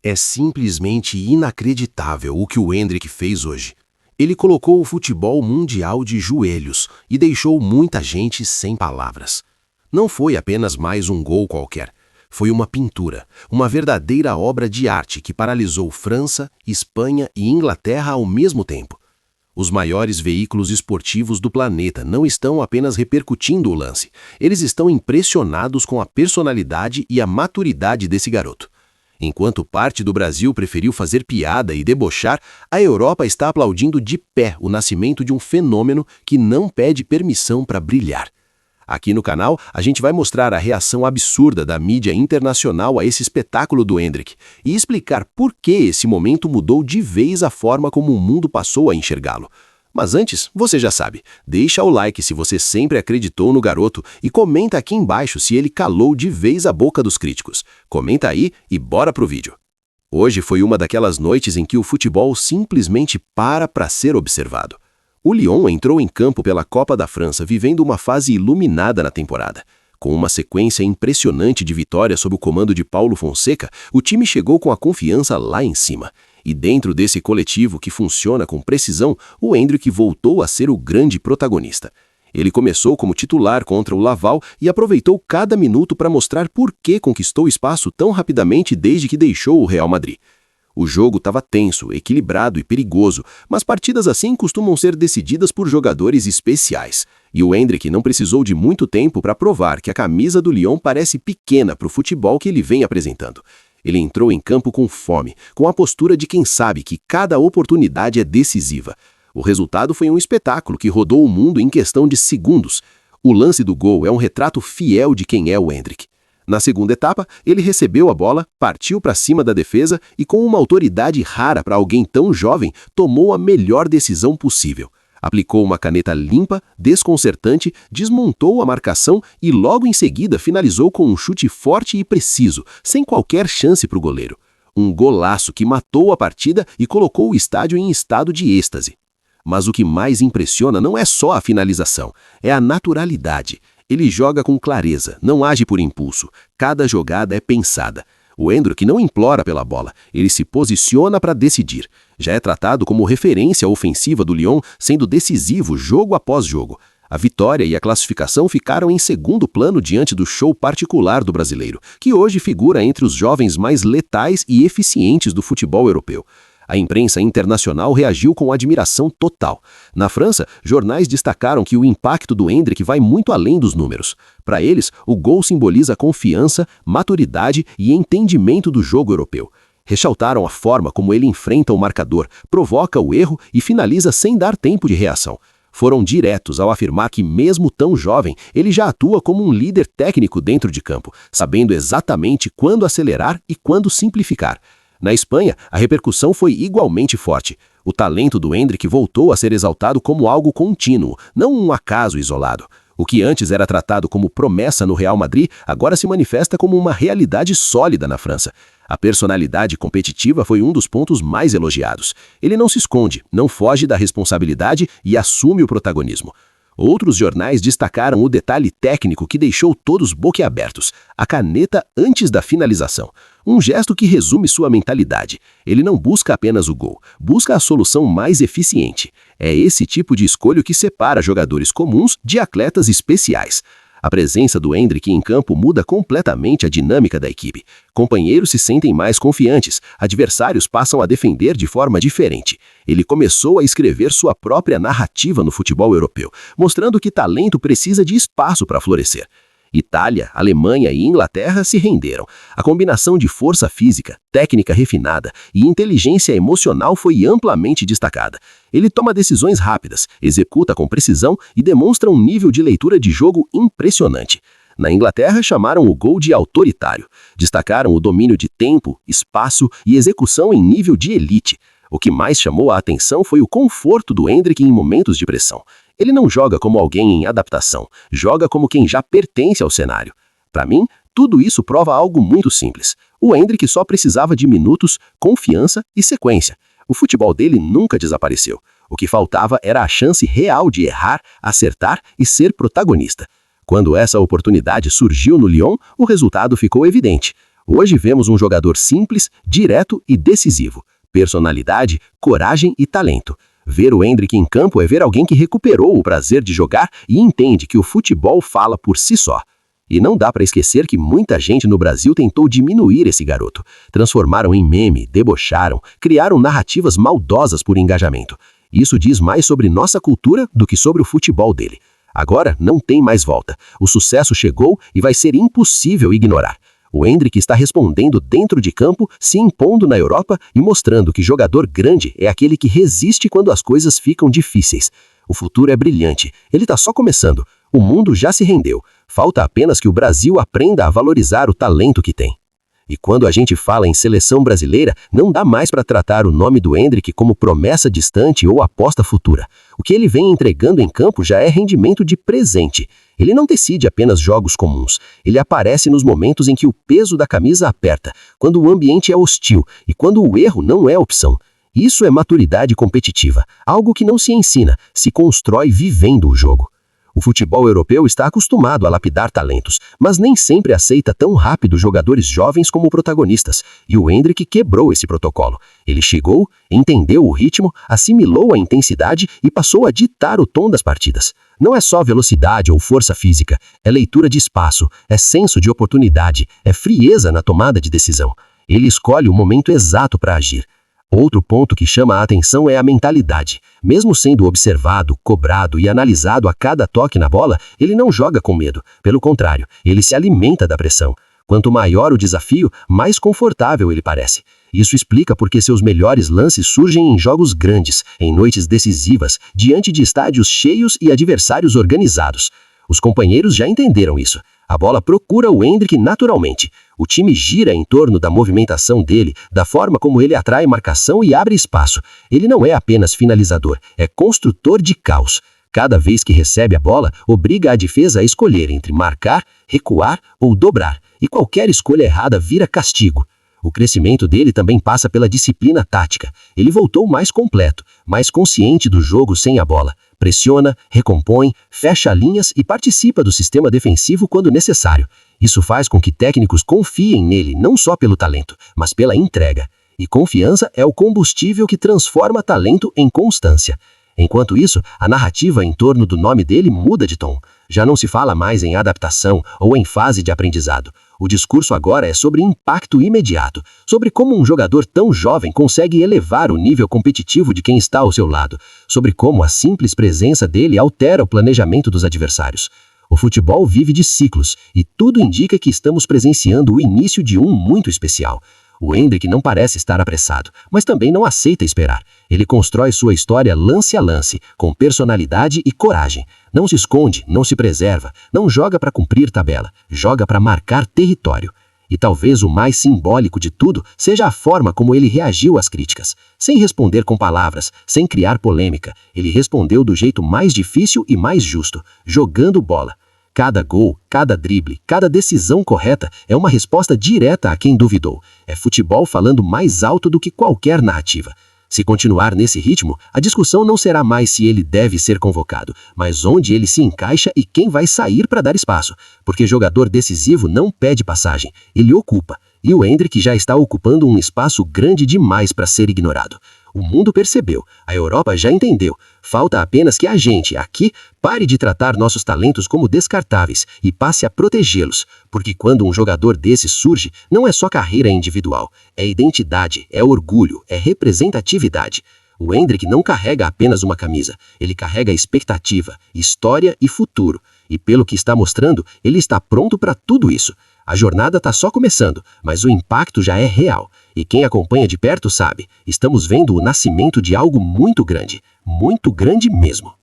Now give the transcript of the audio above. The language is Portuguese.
É simplesmente inacreditável o que o Endrick fez hoje. Ele colocou o futebol mundial de joelhos e deixou muita gente sem palavras. Não foi apenas mais um gol qualquer. Foi uma pintura, uma verdadeira obra de arte que paralisou França, Espanha e Inglaterra ao mesmo tempo. Os maiores veículos esportivos do planeta não estão apenas repercutindo o lance, eles estão impressionados com a personalidade e a maturidade desse garoto. Enquanto parte do Brasil preferiu fazer piada e debochar, a Europa está aplaudindo de pé o nascimento de um fenômeno que não pede permissão para brilhar. Aqui no canal, a gente vai mostrar a reação absurda da mídia internacional a esse espetáculo do Endrick e explicar por que esse momento mudou de vez a forma como o mundo passou a enxergá-lo. Mas antes, você já sabe, deixa o like se você sempre acreditou no garoto e comenta aqui embaixo se ele calou de vez a boca dos críticos. Comenta aí e bora pro vídeo. Hoje foi uma daquelas noites em que o futebol simplesmente para ser observado. O Lyon entrou em campo pela Copa da França vivendo uma fase iluminada na temporada. Com uma sequência impressionante de vitórias sob o comando de Paulo Fonseca, o time chegou com a confiança lá em cima. E dentro desse coletivo que funciona com precisão, o Endrick voltou a ser o grande protagonista. Ele começou como titular contra o Laval e aproveitou cada minuto para mostrar por que conquistou espaço tão rapidamente desde que deixou o Real Madrid. O jogo estava tenso, equilibrado e perigoso, mas partidas assim costumam ser decididas por jogadores especiais. E o Endrick não precisou de muito tempo para provar que a camisa do Lyon parece pequena para o futebol que ele vem apresentando. Ele entrou em campo com fome, com a postura de quem sabe que cada oportunidade é decisiva. O resultado foi um espetáculo que rodou o mundo em questão de segundos. O lance do gol é um retrato fiel de quem é o Endrick. Na segunda etapa, ele recebeu a bola, partiu para cima da defesa e, com uma autoridade rara para alguém tão jovem, tomou a melhor decisão possível. Aplicou uma caneta limpa, desconcertante, desmontou a marcação e logo em seguida finalizou com um chute forte e preciso, sem qualquer chance para o goleiro. Um golaço que matou a partida e colocou o estádio em estado de êxtase. Mas o que mais impressiona não é só a finalização, é a naturalidade. Ele joga com clareza, não age por impulso. Cada jogada é pensada. O Endrick não implora pela bola, ele se posiciona para decidir. Já é tratado como referência ofensiva do Lyon, sendo decisivo jogo após jogo. A vitória e a classificação ficaram em segundo plano diante do show particular do brasileiro, que hoje figura entre os jovens mais letais e eficientes do futebol europeu. A imprensa internacional reagiu com admiração total. Na França, jornais destacaram que o impacto do Endrick vai muito além dos números. Para eles, o gol simboliza confiança, maturidade e entendimento do jogo europeu. Ressaltaram a forma como ele enfrenta o marcador, provoca o erro e finaliza sem dar tempo de reação. Foram diretos ao afirmar que, mesmo tão jovem, ele já atua como um líder técnico dentro de campo, sabendo exatamente quando acelerar e quando simplificar. Na Espanha, a repercussão foi igualmente forte. O talento do Endrick voltou a ser exaltado como algo contínuo, não um acaso isolado. O que antes era tratado como promessa no Real Madrid, agora se manifesta como uma realidade sólida na França. A personalidade competitiva foi um dos pontos mais elogiados. Ele não se esconde, não foge da responsabilidade e assume o protagonismo. Outros jornais destacaram o detalhe técnico que deixou todos boquiabertos, a caneta antes da finalização. Um gesto que resume sua mentalidade. Ele não busca apenas o gol, busca a solução mais eficiente. É esse tipo de escolha que separa jogadores comuns de atletas especiais. A presença do Endrick em campo muda completamente a dinâmica da equipe. Companheiros se sentem mais confiantes, adversários passam a defender de forma diferente. Ele começou a escrever sua própria narrativa no futebol europeu, mostrando que talento precisa de espaço para florescer. Itália, Alemanha e Inglaterra se renderam. A combinação de força física, técnica refinada e inteligência emocional foi amplamente destacada. Ele toma decisões rápidas, executa com precisão e demonstra um nível de leitura de jogo impressionante. Na Inglaterra, chamaram o gol de autoritário. Destacaram o domínio de tempo, espaço e execução em nível de elite. O que mais chamou a atenção foi o conforto do Endrick em momentos de pressão. Ele não joga como alguém em adaptação, joga como quem já pertence ao cenário. Para mim, tudo isso prova algo muito simples. O Endrick só precisava de minutos, confiança e sequência. O futebol dele nunca desapareceu. O que faltava era a chance real de errar, acertar e ser protagonista. Quando essa oportunidade surgiu no Lyon, o resultado ficou evidente. Hoje vemos um jogador simples, direto e decisivo. Personalidade, coragem e talento. Ver o Endrick em campo é ver alguém que recuperou o prazer de jogar e entende que o futebol fala por si só. E não dá para esquecer que muita gente no Brasil tentou diminuir esse garoto. Transformaram em meme, debocharam, criaram narrativas maldosas por engajamento. Isso diz mais sobre nossa cultura do que sobre o futebol dele. Agora não tem mais volta. O sucesso chegou e vai ser impossível ignorar. O Endrick está respondendo dentro de campo, se impondo na Europa e mostrando que jogador grande é aquele que resiste quando as coisas ficam difíceis. O futuro é brilhante. Ele está só começando. O mundo já se rendeu. Falta apenas que o Brasil aprenda a valorizar o talento que tem. E quando a gente fala em seleção brasileira, não dá mais para tratar o nome do Endrick como promessa distante ou aposta futura. O que ele vem entregando em campo já é rendimento de presente. Ele não decide apenas jogos comuns. Ele aparece nos momentos em que o peso da camisa aperta, quando o ambiente é hostil e quando o erro não é opção. Isso é maturidade competitiva, algo que não se ensina, se constrói vivendo o jogo. O futebol europeu está acostumado a lapidar talentos, mas nem sempre aceita tão rápido jogadores jovens como protagonistas, e o Endrick quebrou esse protocolo. Ele chegou, entendeu o ritmo, assimilou a intensidade e passou a ditar o tom das partidas. Não é só velocidade ou força física, é leitura de espaço, é senso de oportunidade, é frieza na tomada de decisão. Ele escolhe o momento exato para agir. Outro ponto que chama a atenção é a mentalidade. Mesmo sendo observado, cobrado e analisado a cada toque na bola, ele não joga com medo. Pelo contrário, ele se alimenta da pressão. Quanto maior o desafio, mais confortável ele parece. Isso explica porque seus melhores lances surgem em jogos grandes, em noites decisivas, diante de estádios cheios e adversários organizados. Os companheiros já entenderam isso. A bola procura o Endrick naturalmente. O time gira em torno da movimentação dele, da forma como ele atrai marcação e abre espaço. Ele não é apenas finalizador, é construtor de caos. Cada vez que recebe a bola, obriga a defesa a escolher entre marcar, recuar ou dobrar, e qualquer escolha errada vira castigo. O crescimento dele também passa pela disciplina tática. Ele voltou mais completo, mais consciente do jogo sem a bola. Pressiona, recompõe, fecha linhas e participa do sistema defensivo quando necessário. Isso faz com que técnicos confiem nele não só pelo talento, mas pela entrega. E confiança é o combustível que transforma talento em constância. Enquanto isso, a narrativa em torno do nome dele muda de tom. Já não se fala mais em adaptação ou em fase de aprendizado. O discurso agora é sobre impacto imediato, sobre como um jogador tão jovem consegue elevar o nível competitivo de quem está ao seu lado, sobre como a simples presença dele altera o planejamento dos adversários. O futebol vive de ciclos, e tudo indica que estamos presenciando o início de um muito especial. O Endrick não parece estar apressado, mas também não aceita esperar. Ele constrói sua história lance a lance, com personalidade e coragem. Não se esconde, não se preserva, não joga para cumprir tabela, joga para marcar território. E talvez o mais simbólico de tudo seja a forma como ele reagiu às críticas. Sem responder com palavras, sem criar polêmica, ele respondeu do jeito mais difícil e mais justo, jogando bola. Cada gol, cada drible, cada decisão correta é uma resposta direta a quem duvidou. É futebol falando mais alto do que qualquer narrativa. Se continuar nesse ritmo, a discussão não será mais se ele deve ser convocado, mas onde ele se encaixa e quem vai sair para dar espaço. Porque jogador decisivo não pede passagem, ele ocupa. E o Endrick já está ocupando um espaço grande demais para ser ignorado. O mundo percebeu, a Europa já entendeu. Falta apenas que a gente, aqui, pare de tratar nossos talentos como descartáveis e passe a protegê-los. Porque quando um jogador desse surge, não é só carreira individual, é identidade, é orgulho, é representatividade. O Endrick não carrega apenas uma camisa, ele carrega expectativa, história e futuro. E pelo que está mostrando, ele está pronto para tudo isso. A jornada está só começando, mas o impacto já é real. E quem acompanha de perto sabe, estamos vendo o nascimento de algo muito grande mesmo.